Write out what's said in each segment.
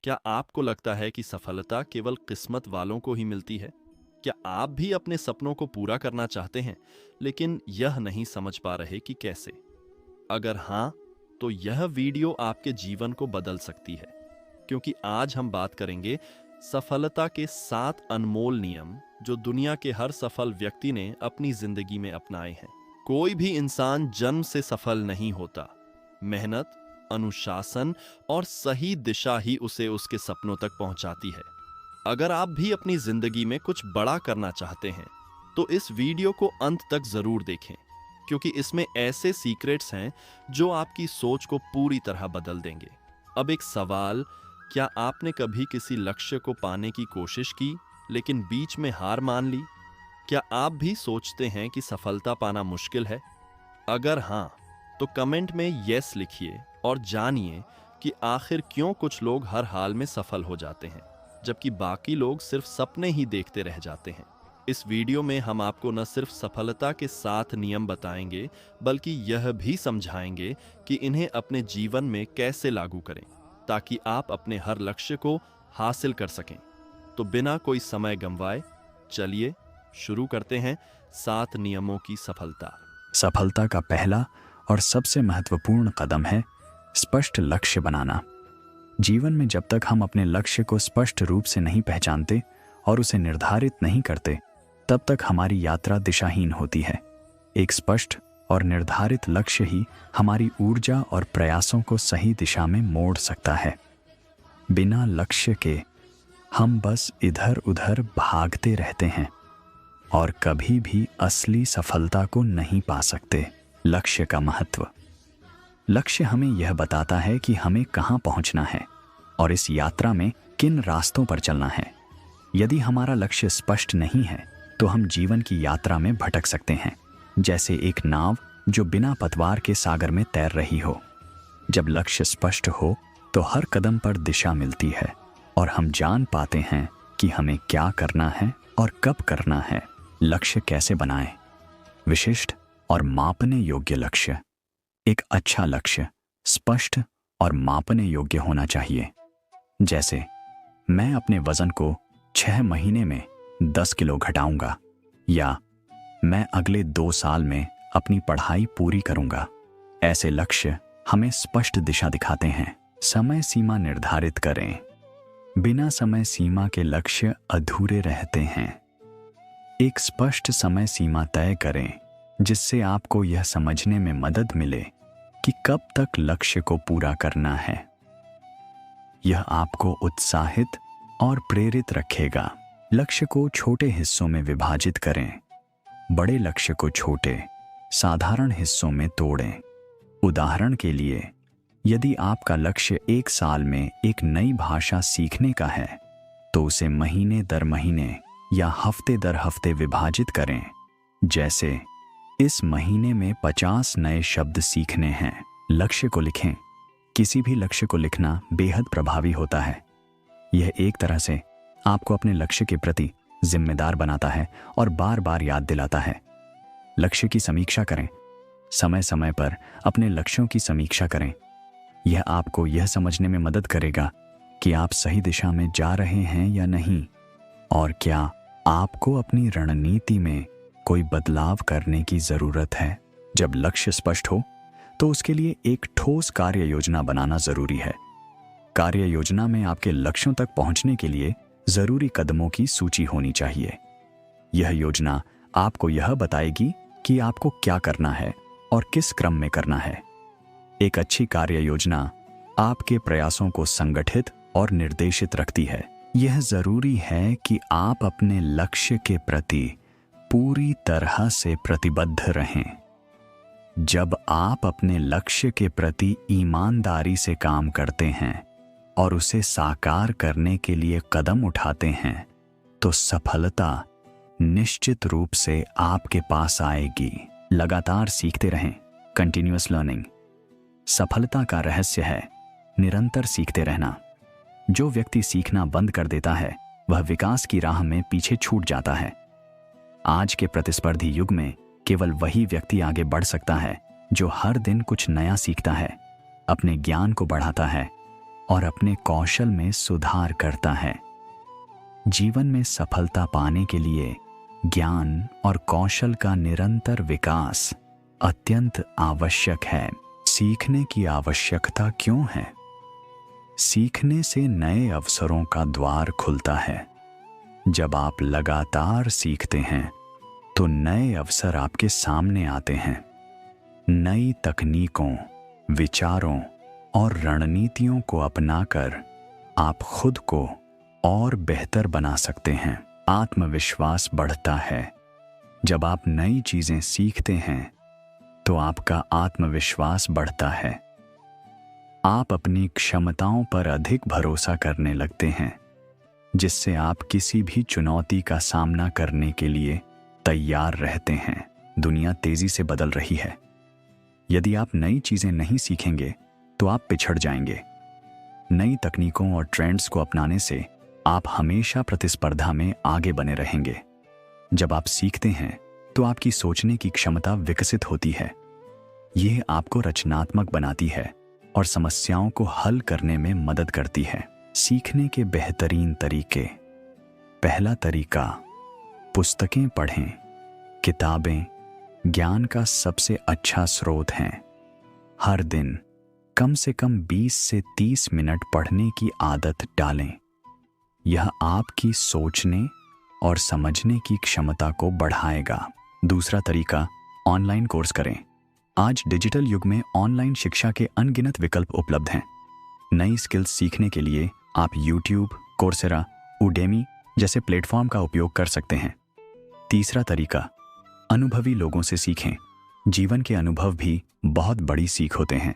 क्या आपको लगता है कि सफलता केवल किस्मत वालों को ही मिलती है? क्या आप भी अपने सपनों को पूरा करना चाहते हैं, लेकिन यह नहीं समझ पा रहे कि कैसे? अगर हाँ, तो यह वीडियो आपके जीवन को बदल सकती है, क्योंकि आज हम बात करेंगे सफलता के 7 अनमोल नियम जो दुनिया के हर सफल व्यक्ति ने अपनी जिंदगी में अपनाए हैं। कोई भी इंसान जन्म से सफल नहीं होता। मेहनत, अनुशासन और सही दिशा ही उसे उसके सपनों तक पहुंचाती है। अगर आप भी अपनी जिंदगी में कुछ बड़ा करना चाहते हैं, तो इस वीडियो को अंत तक जरूर देखें, क्योंकि इसमें ऐसे सीक्रेट्स हैं जो आपकी सोच को पूरी तरह बदल देंगे। अब एक सवाल, क्या आपने कभी किसी लक्ष्य को पाने की कोशिश की, लेकिन बीच में हार मान ली? क्या आप भी सोचते हैं कि सफलता पाना मुश्किल है? अगर हाँ, तो कमेंट में यस लिखिए और जानिए कि आखिर क्यों कुछ लोग हर हाल में सफल हो जाते हैं, जबकि बाकी लोग सिर्फ सपने ही देखते रह जाते हैं। इस वीडियो में हम आपको न सिर्फ सफलता के 7 नियम बताएंगे, बल्कि यह भी समझाएंगे कि इन्हें अपने जीवन में कैसे लागू करें, ताकि आप अपने हर लक्ष्य को हासिल कर सकें। तो बिना कोई समय गंवाए, चलिए शुरू करते हैं 7 नियमों की सफलता। सफलता का पहला और सबसे महत्वपूर्ण कदम है स्पष्ट लक्ष्य बनाना। जीवन में जब तक हम अपने लक्ष्य को स्पष्ट रूप से नहीं पहचानते और उसे निर्धारित नहीं करते, तब तक हमारी यात्रा दिशाहीन होती है। एक स्पष्ट और निर्धारित लक्ष्य ही हमारी ऊर्जा और प्रयासों को सही दिशा में मोड़ सकता है। बिना लक्ष्य के हम बस इधर उधर भागते रहते हैं और कभी भी असली सफलता को नहीं पा सकते। लक्ष्य का महत्व। लक्ष्य हमें यह बताता है कि हमें कहाँ पहुँचना है और इस यात्रा में किन रास्तों पर चलना है। यदि हमारा लक्ष्य स्पष्ट नहीं है, तो हम जीवन की यात्रा में भटक सकते हैं, जैसे एक नाव जो बिना पतवार के सागर में तैर रही हो। जब लक्ष्य स्पष्ट हो, तो हर कदम पर दिशा मिलती है और हम जान पाते हैं कि हमें क्या करना है और कब करना है। लक्ष्य कैसे बनाएं? विशिष्ट और मापने योग्य लक्ष्य। एक अच्छा लक्ष्य स्पष्ट और मापने योग्य होना चाहिए। जैसे, मैं अपने वजन को 6 महीने में 10 किलो घटाऊंगा, या मैं अगले 2 साल में अपनी पढ़ाई पूरी करूंगा। ऐसे लक्ष्य हमें स्पष्ट दिशा दिखाते हैं। समय सीमा निर्धारित करें। बिना समय सीमा के लक्ष्य अधूरे रहते हैं। एक स्पष्ट समय सीमा तय करें, जिससे आपको यह समझने में मदद मिले कि कब तक लक्ष्य को पूरा करना है। यह आपको उत्साहित और प्रेरित रखेगा। लक्ष्य को छोटे हिस्सों में विभाजित करें। बड़े लक्ष्य को छोटे, साधारण हिस्सों में तोड़ें। उदाहरण के लिए, यदि आपका लक्ष्य 1 साल में एक नई भाषा सीखने का है, तो उसे महीने दर महीने या हफ्ते दर हफ्ते विभाजित करें। जैसे, इस महीने में 50 नए शब्द सीखने हैं। लक्ष्य को लिखें। किसी भी लक्ष्य को लिखना बेहद प्रभावी होता है। यह एक तरह से आपको अपने लक्ष्य के प्रति जिम्मेदार बनाता है और बार बार याद दिलाता है। लक्ष्य की समीक्षा करें। समय समय पर अपने लक्ष्यों की समीक्षा करें। यह आपको यह समझने में मदद करेगा कि आप सही दिशा में जा रहे हैं या नहीं, और क्या आपको अपनी रणनीति में कोई बदलाव करने की जरूरत है। जब लक्ष्य स्पष्ट हो, तो उसके लिए एक ठोस कार्य योजना बनाना जरूरी है। कार्य योजना में आपके लक्ष्यों तक पहुंचने के लिए जरूरी कदमों की सूची होनी चाहिए। यह योजना आपको यह बताएगी कि आपको क्या करना है और किस क्रम में करना है। एक अच्छी कार्य योजना आपके प्रयासों को संगठित और निर्देशित रखती है। यह जरूरी है कि आप अपने लक्ष्य के प्रति पूरी तरह से प्रतिबद्ध रहें। जब आप अपने लक्ष्य के प्रति ईमानदारी से काम करते हैं और उसे साकार करने के लिए कदम उठाते हैं, तो सफलता निश्चित रूप से आपके पास आएगी। लगातार सीखते रहें। कंटिन्यूअस लर्निंग सफलता का रहस्य है। निरंतर सीखते रहना। जो व्यक्ति सीखना बंद कर देता है, वह विकास की राह में पीछे छूट जाता है। आज के प्रतिस्पर्धी युग में केवल वही व्यक्ति आगे बढ़ सकता है जो हर दिन कुछ नया सीखता है, अपने ज्ञान को बढ़ाता है और अपने कौशल में सुधार करता है। जीवन में सफलता पाने के लिए ज्ञान और कौशल का निरंतर विकास अत्यंत आवश्यक है। सीखने की आवश्यकता क्यों है? सीखने से नए अवसरों का द्वार खुलता है। जब आप लगातार सीखते हैं तो नए अवसर आपके सामने आते हैं। नई तकनीकों, विचारों और रणनीतियों को अपनाकर आप खुद को और बेहतर बना सकते हैं। आत्मविश्वास बढ़ता है। जब आप नई चीजें सीखते हैं तो आपका आत्मविश्वास बढ़ता है। आप अपनी क्षमताओं पर अधिक भरोसा करने लगते हैं, जिससे आप किसी भी चुनौती का सामना करने के लिए तैयार रहते हैं। दुनिया तेजी से बदल रही है। यदि आप नई चीजें नहीं सीखेंगे तो आप पिछड़ जाएंगे। नई तकनीकों और ट्रेंड्स को अपनाने से आप हमेशा प्रतिस्पर्धा में आगे बने रहेंगे। जब आप सीखते हैं तो आपकी सोचने की क्षमता विकसित होती है। यह आपको रचनात्मक बनाती है और समस्याओं को हल करने में मदद करती है। सीखने के बेहतरीन तरीके। पहला तरीका, पुस्तकें पढ़ें। किताबें ज्ञान का सबसे अच्छा स्रोत हैं। हर दिन कम से कम 20 से 30 मिनट पढ़ने की आदत डालें। यह आपकी सोचने और समझने की क्षमता को बढ़ाएगा। दूसरा तरीका, ऑनलाइन कोर्स करें। आज डिजिटल युग में ऑनलाइन शिक्षा के अनगिनत विकल्प उपलब्ध हैं। नई स्किल्स सीखने के लिए आप यूट्यूब, कोर्सेरा, उडेमी जैसे प्लेटफॉर्म का उपयोग कर सकते हैं। तीसरा तरीका, अनुभवी लोगों से सीखें। जीवन के अनुभव भी बहुत बड़ी सीख होते हैं।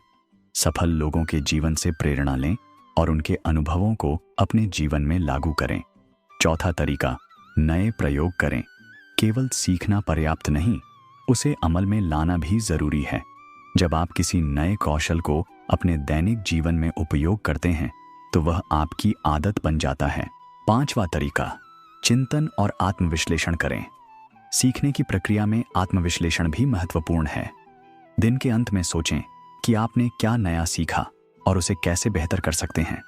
सफल लोगों के जीवन से प्रेरणा लें और उनके अनुभवों को अपने जीवन में लागू करें। चौथा तरीका, नए प्रयोग करें। केवल सीखना पर्याप्त नहीं, उसे अमल में लाना भी जरूरी है। जब आप किसी नए कौशल को अपने दैनिक जीवन में उपयोग करते हैं तो वह आपकी आदत बन जाता है। पांचवा तरीका, चिंतन और आत्मविश्लेषण करें। सीखने की प्रक्रिया में आत्मविश्लेषण भी महत्वपूर्ण है। दिन के अंत में सोचें कि आपने क्या नया सीखा और उसे कैसे बेहतर कर सकते हैं।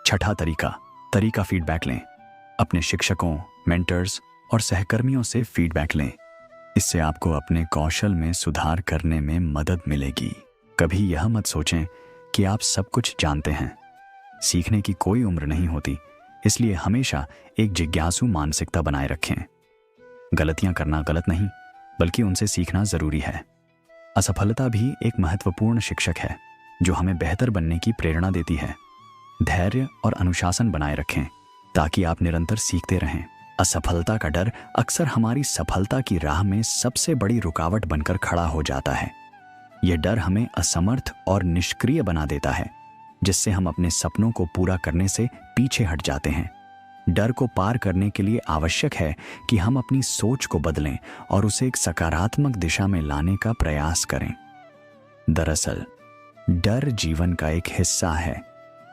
छठा तरीका फीडबैक लें। अपने शिक्षकों, मेंटर्स और सहकर्मियों से फीडबैक लें। इससे आपको अपने कौशल में सुधार करने में मदद मिलेगी। कभी यह मत सोचें कि आप सब कुछ जानते हैं। सीखने की कोई उम्र नहीं होती, इसलिए हमेशा एक जिज्ञासु मानसिकता बनाए रखें। गलतियां करना गलत नहीं, बल्कि उनसे सीखना जरूरी है। असफलता भी एक महत्वपूर्ण शिक्षक है जो हमें बेहतर बनने की प्रेरणा देती है। धैर्य और अनुशासन बनाए रखें ताकि आप निरंतर सीखते रहें। असफलता का डर अक्सर हमारी सफलता की राह में सबसे बड़ी रुकावट बनकर खड़ा हो जाता है। यह डर हमें असमर्थ और निष्क्रिय बना देता है, जिससे हम अपने सपनों को पूरा करने से पीछे हट जाते हैं। डर को पार करने के लिए आवश्यक है कि हम अपनी सोच को बदलें और उसे एक सकारात्मक दिशा में लाने का प्रयास करें। दरअसल डर जीवन का एक हिस्सा है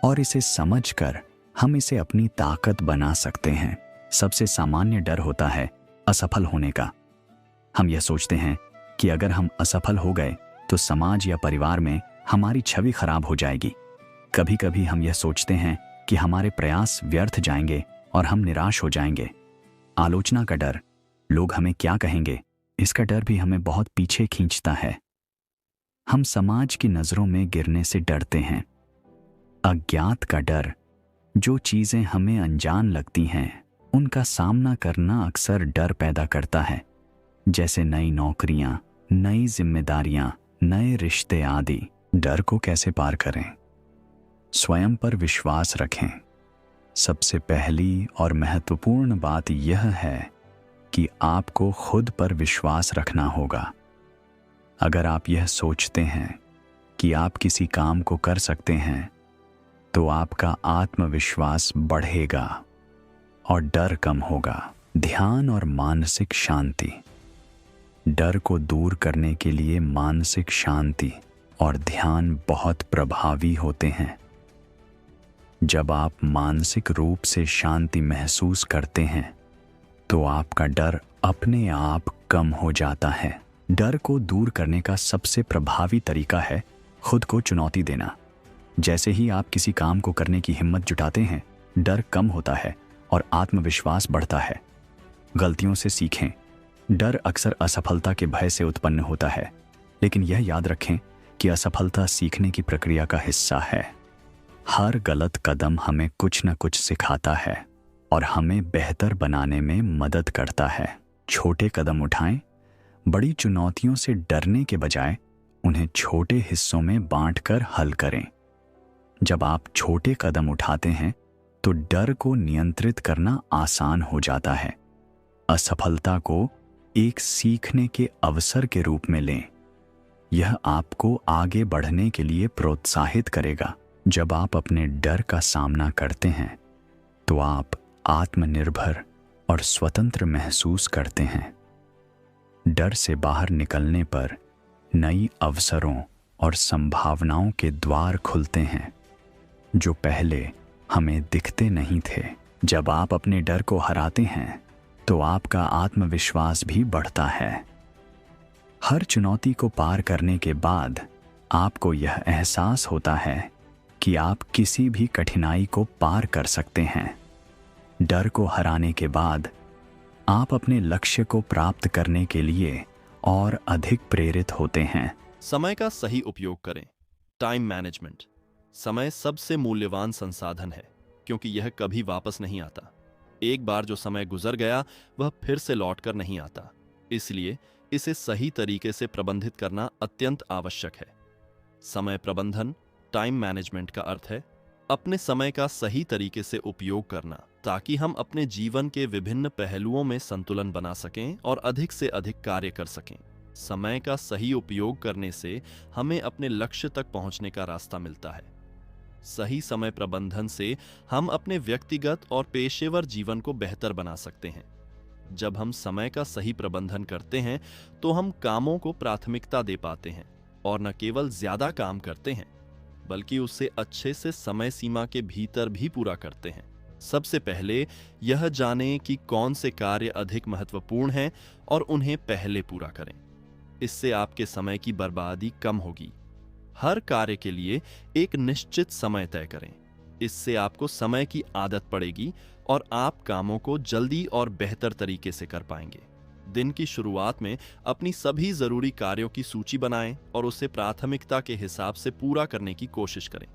और इसे समझकर हम इसे अपनी ताकत बना सकते हैं। सबसे सामान्य डर होता है असफल होने का। हम यह सोचते हैं कि अगर हम असफल हो गए तो समाज या परिवार में हमारी छवि खराब हो जाएगी। कभी कभी हम यह सोचते हैं कि हमारे प्रयास व्यर्थ जाएंगे और हम निराश हो जाएंगे। आलोचना का डर, लोग हमें क्या कहेंगे, इसका डर भी हमें बहुत पीछे खींचता है। हम समाज की नजरों में गिरने से डरते हैं। अज्ञात का डर, जो चीजें हमें अनजान लगती हैं उनका सामना करना अक्सर डर पैदा करता है, जैसे नई नौकरियां, नई जिम्मेदारियां, नए रिश्ते आदि। डर को कैसे पार करें? स्वयं पर विश्वास रखें। सबसे पहली और महत्वपूर्ण बात यह है कि आपको खुद पर विश्वास रखना होगा। अगर आप यह सोचते हैं कि आप किसी काम को कर सकते हैं तो आपका आत्मविश्वास बढ़ेगा और डर कम होगा। ध्यान और मानसिक शांति। डर को दूर करने के लिए मानसिक शांति और ध्यान बहुत प्रभावी होते हैं। जब आप मानसिक रूप से शांति महसूस करते हैं तो आपका डर अपने आप कम हो जाता है। डर को दूर करने का सबसे प्रभावी तरीका है खुद को चुनौती देना। जैसे ही आप किसी काम को करने की हिम्मत जुटाते हैं, डर कम होता है और आत्मविश्वास बढ़ता है। गलतियों से सीखें। डर अक्सर असफलता के भय से उत्पन्न होता है, लेकिन यह याद रखें कि असफलता सीखने की प्रक्रिया का हिस्सा है। हर गलत कदम हमें कुछ न कुछ सिखाता है और हमें बेहतर बनाने में मदद करता है। छोटे कदम उठाएं। बड़ी चुनौतियों से डरने के बजाय उन्हें छोटे हिस्सों में बांटकर हल करें। जब आप छोटे कदम उठाते हैं तो डर को नियंत्रित करना आसान हो जाता है। असफलता को एक सीखने के अवसर के रूप में लें। यह आपको आगे बढ़ने के लिए प्रोत्साहित करेगा। जब आप अपने डर का सामना करते हैं तो आप आत्मनिर्भर और स्वतंत्र महसूस करते हैं। डर से बाहर निकलने पर नई अवसरों और संभावनाओं के द्वार खुलते हैं जो पहले हमें दिखते नहीं थे। जब आप अपने डर को हराते हैं तो आपका आत्मविश्वास भी बढ़ता है। हर चुनौती को पार करने के बाद आपको यह एहसास होता है कि आप किसी भी कठिनाई को पार कर सकते हैं। डर को हराने के बाद आप अपने लक्ष्य को प्राप्त करने के लिए और अधिक प्रेरित होते हैं। समय का सही उपयोग करें। Time management. समय सबसे मूल्यवान संसाधन है क्योंकि यह कभी वापस नहीं आता। एक बार जो समय गुजर गया वह फिर से लौटकर नहीं आता। इसलिए इसे सही तरीके से प्रबंधित करना अत्यंत आवश्यक है। समय प्रबंधन, टाइम मैनेजमेंट का अर्थ है अपने समय का सही तरीके से उपयोग करना ताकि हम अपने जीवन के विभिन्न पहलुओं में संतुलन बना सकें और अधिक से अधिक कार्य कर सकें। समय का सही उपयोग करने से हमें अपने लक्ष्य तक पहुंचने का रास्ता मिलता है। सही समय प्रबंधन से हम अपने व्यक्तिगत और पेशेवर जीवन को बेहतर बना सकते हैं। जब हम समय का सही प्रबंधन करते हैं तो हम कामों को प्राथमिकता दे पाते हैं और न केवल ज्यादा काम करते हैं बल्कि उसे अच्छे से समय सीमा के भीतर भी पूरा करते हैं। सबसे पहले यह जानें कि कौन से कार्य अधिक महत्वपूर्ण हैं और उन्हें पहले पूरा करें। इससे आपके समय की बर्बादी कम होगी। हर कार्य के लिए एक निश्चित समय तय करें। इससे आपको समय की आदत पड़ेगी और आप कामों को जल्दी और बेहतर तरीके से कर पाएंगे। दिन की शुरुआत में अपनी सभी जरूरी कार्यों की सूची बनाएं और उसे प्राथमिकता के हिसाब से पूरा करने की कोशिश करें।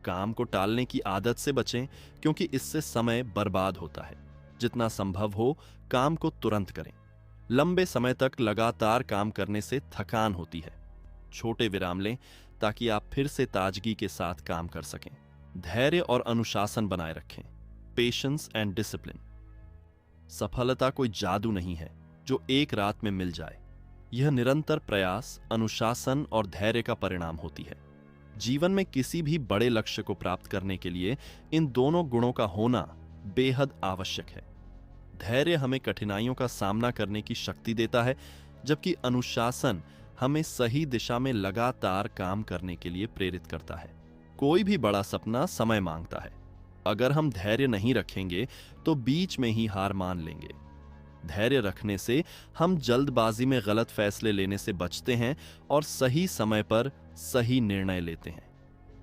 काम को टालने की आदत से बचें क्योंकि इससे समय बर्बाद होता है। जितना संभव हो काम को तुरंत करें। लंबे समय तक लगातार काम करने से थकान होती है। छोटे विराम लें ताकि आप फिर से ताजगी के साथ काम कर सकें। धैर्य और अनुशासन बनाए रखें। Patience and discipline. सफलता कोई जादू नहीं है जो एक रात में मिल जाए। यह निरंतर प्रयास, अनुशासन और धैर्य का परिणाम होती है। जीवन में किसी भी बड़े लक्ष्य को प्राप्त करने के लिए इन दोनों गुणों का होना बेहद आवश्यक है। धैर्य हमें कठिनाइयों का सामना करने की शक्ति देता है, जबकि अनुशासन हमें सही दिशा में लगातार काम करने के लिए प्रेरित करता है। कोई भी बड़ा सपना समय मांगता है। अगर हम धैर्य नहीं रखेंगे तो बीच में ही हार मान लेंगे। धैर्य रखने से हम जल्दबाजी में गलत फैसले लेने से बचते हैं और सही समय पर सही निर्णय लेते हैं।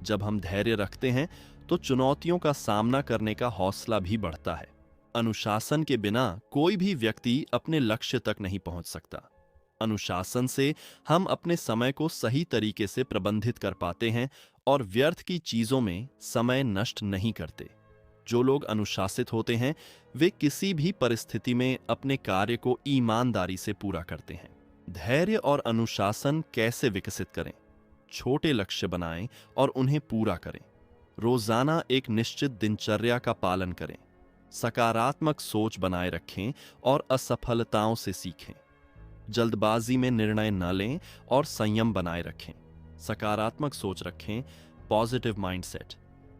जब हम धैर्य रखते हैं तो चुनौतियों का सामना करने का हौसला भी बढ़ता है। अनुशासन के बिना कोई भी व्यक्ति अपने लक्ष्य तक नहीं पहुंच सकता। अनुशासन से हम अपने समय को सही तरीके से प्रबंधित कर पाते हैं और व्यर्थ की चीजों में समय नष्ट नहीं करते। जो लोग अनुशासित होते हैं वे किसी भी परिस्थिति में अपने कार्य को ईमानदारी से पूरा करते हैं। धैर्य और अनुशासन कैसे विकसित करें? छोटे लक्ष्य बनाएं और उन्हें पूरा करें। रोजाना एक निश्चित दिनचर्या का पालन करें। सकारात्मक सोच बनाए रखें और असफलताओं से सीखें। जल्दबाजी में निर्णय न लें और संयम बनाए रखें। सकारात्मक सोच रखें, पॉजिटिव माइंडसेट।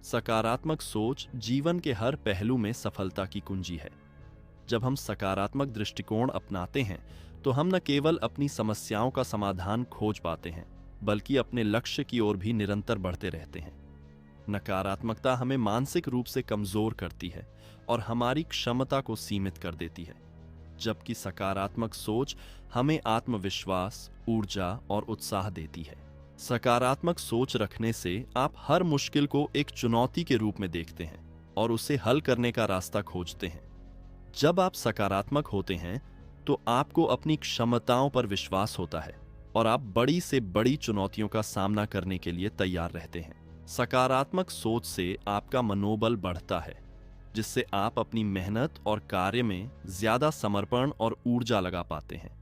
सकारात्मक सोच जीवन के हर पहलू में सफलता की कुंजी है। जब हम सकारात्मक दृष्टिकोण अपनाते हैं तो हम न केवल अपनी समस्याओं का समाधान खोज पाते हैं बल्कि अपने लक्ष्य की ओर भी निरंतर बढ़ते रहते हैं। नकारात्मकता हमें मानसिक रूप से कमजोर करती है और हमारी क्षमता को सीमित कर देती है, जबकि सकारात्मक सोच हमें आत्मविश्वास, ऊर्जा और उत्साह देती है। सकारात्मक सोच रखने से आप हर मुश्किल को एक चुनौती के रूप में देखते हैं और उसे हल करने का रास्ता खोजते हैं। जब आप सकारात्मक होते हैं तो आपको अपनी क्षमताओं पर विश्वास होता है और आप बड़ी से बड़ी चुनौतियों का सामना करने के लिए तैयार रहते हैं। सकारात्मक सोच से आपका मनोबल बढ़ता है, जिससे आप अपनी मेहनत और कार्य में ज्यादा समर्पण और ऊर्जा लगा पाते हैं।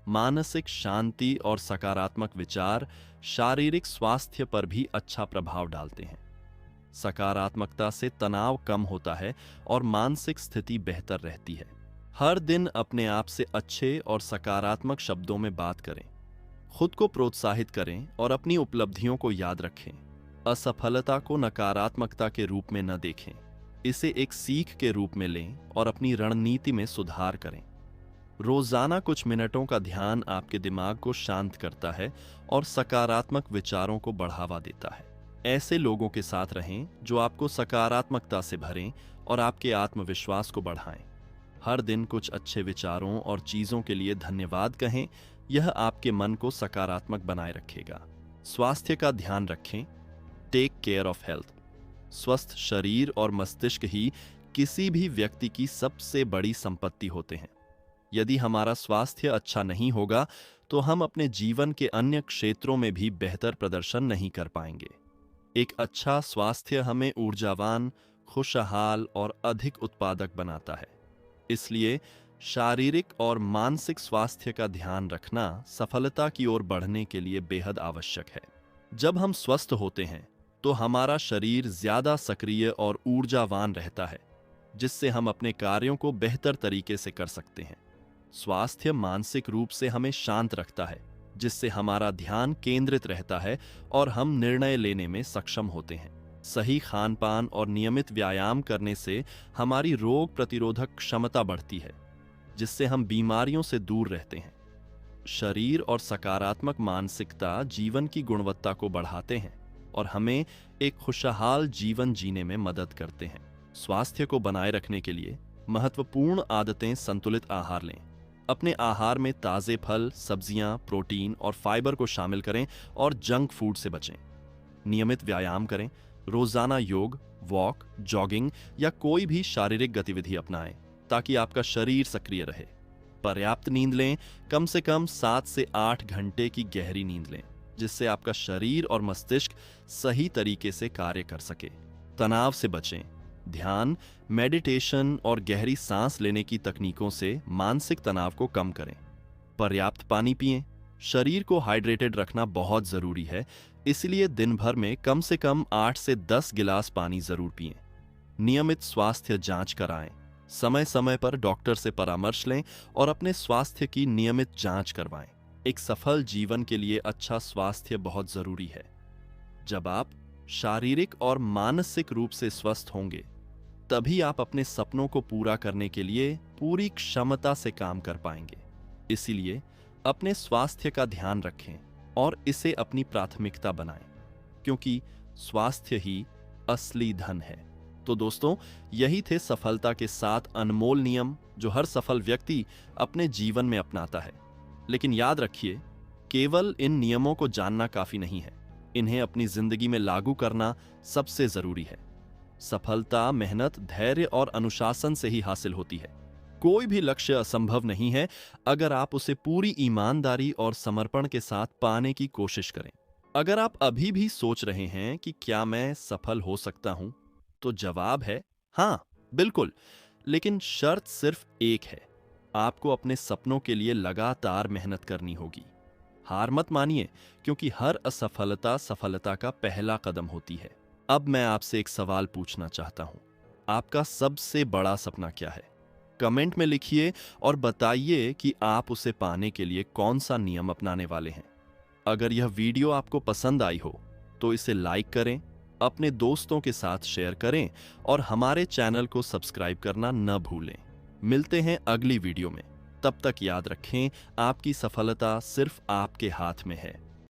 मानसिक शांति और सकारात्मक विचार शारीरिक स्वास्थ्य पर भी अच्छा प्रभाव डालते हैं। सकारात्मकता से तनाव कम होता है और मानसिक स्थिति बेहतर रहती है। हर दिन अपने आप से अच्छे और सकारात्मक शब्दों में बात करें, खुद को प्रोत्साहित करें और अपनी उपलब्धियों को याद रखें। असफलता को नकारात्मकता के रूप में न देखें, इसे एक सीख के रूप में लें और अपनी रणनीति में सुधार करें। रोजाना कुछ मिनटों का ध्यान आपके दिमाग को शांत करता है और सकारात्मक विचारों को बढ़ावा देता है। ऐसे लोगों के साथ रहें जो आपको सकारात्मकता से भरें और आपके आत्मविश्वास को बढ़ाएं। हर दिन कुछ अच्छे विचारों और चीजों के लिए धन्यवाद कहें, यह आपके मन को सकारात्मक बनाए रखेगा। स्वास्थ्य का ध्यान रखें। Take care of health. स्वस्थ शरीर और मस्तिष्क ही किसी भी व्यक्ति की सबसे बड़ी संपत्ति होते हैं। यदि हमारा स्वास्थ्य अच्छा नहीं होगा तो हम अपने जीवन के अन्य क्षेत्रों में भी बेहतर प्रदर्शन नहीं कर पाएंगे। एक अच्छा स्वास्थ्य हमें ऊर्जावान, खुशहाल और अधिक उत्पादक बनाता है। इसलिए शारीरिक और मानसिक स्वास्थ्य का ध्यान रखना सफलता की ओर बढ़ने के लिए बेहद आवश्यक है। जब हम स्वस्थ होते हैं तो हमारा शरीर ज्यादा सक्रिय और ऊर्जावान रहता है, जिससे हम अपने कार्यों को बेहतर तरीके से कर सकते हैं। स्वास्थ्य मानसिक रूप से हमें शांत रखता है, जिससे हमारा ध्यान केंद्रित रहता है और हम निर्णय लेने में सक्षम होते हैं। सही खान-पान और नियमित व्यायाम करने से हमारी रोग प्रतिरोधक क्षमता बढ़ती है, जिससे हम बीमारियों से दूर रहते हैं। शरीर और सकारात्मक मानसिकता जीवन की गुणवत्ता को बढ़ाते हैं और हमें एक खुशहाल जीवन जीने में मदद करते हैं। स्वास्थ्य को बनाए रखने के लिए महत्वपूर्ण आदतें संतुलित आहार लें। अपने आहार में ताजे फल, सब्जियां, प्रोटीन और फाइबर को शामिल करें और जंक फूड से बचें। नियमित व्यायाम करें। रोजाना योग, वॉक, जॉगिंग या कोई भी शारीरिक गतिविधि अपनाएं ताकि आपका शरीर सक्रिय रहे। पर्याप्त नींद लें। कम से कम 7 से 8 घंटे की गहरी नींद लें, जिससे आपका शरीर और मस्तिष्क सही तरीके से कार्य कर सके। तनाव से बचें। ध्यान, मेडिटेशन और गहरी सांस लेने की तकनीकों से मानसिक तनाव को कम करें। पर्याप्त पानी पिएं। शरीर को हाइड्रेटेड रखना बहुत जरूरी है, इसलिए दिन भर में कम से कम 8 से 10 गिलास पानी जरूर पिएं। नियमित स्वास्थ्य जांच कराएं। समय समय पर डॉक्टर से परामर्श लें और अपने स्वास्थ्य की नियमित जांच करवाएं। एक सफल जीवन के लिए अच्छा स्वास्थ्य बहुत जरूरी है। जब आप शारीरिक और मानसिक रूप से स्वस्थ होंगे, तभी आप अपने सपनों को पूरा करने के लिए पूरी क्षमता से काम कर पाएंगे। इसीलिए अपने स्वास्थ्य का ध्यान रखें और इसे अपनी प्राथमिकता बनाएं, क्योंकि स्वास्थ्य ही असली धन है। तो दोस्तों, यही थे सफलता के 7 अनमोल नियम जो हर सफल व्यक्ति अपने जीवन में अपनाता है। लेकिन याद रखिए, केवल इन नियमों को जानना काफी नहीं है, इन्हें अपनी जिंदगी में लागू करना सबसे जरूरी है। सफलता मेहनत, धैर्य और अनुशासन से ही हासिल होती है। कोई भी लक्ष्य असंभव नहीं है अगर आप उसे पूरी ईमानदारी और समर्पण के साथ पाने की कोशिश करें। अगर आप अभी भी सोच रहे हैं कि क्या मैं सफल हो सकता हूं, तो जवाब है हाँ, बिल्कुल। लेकिन शर्त सिर्फ एक है, आपको अपने सपनों के लिए लगातार मेहनत करनी होगी। हार मत मानिए, क्योंकि हर असफलता सफलता का पहला कदम होती है। अब मैं आपसे एक सवाल पूछना चाहता हूं, आपका सबसे बड़ा सपना क्या है? कमेंट में लिखिए और बताइए कि आप उसे पाने के लिए कौन सा नियम अपनाने वाले हैं। अगर यह वीडियो आपको पसंद आई हो तो इसे लाइक करें, अपने दोस्तों के साथ शेयर करें और हमारे चैनल को सब्सक्राइब करना न भूलें। मिलते हैं अगली वीडियो में। तब तक याद रखें, आपकी सफलता सिर्फ आपके हाथ में है।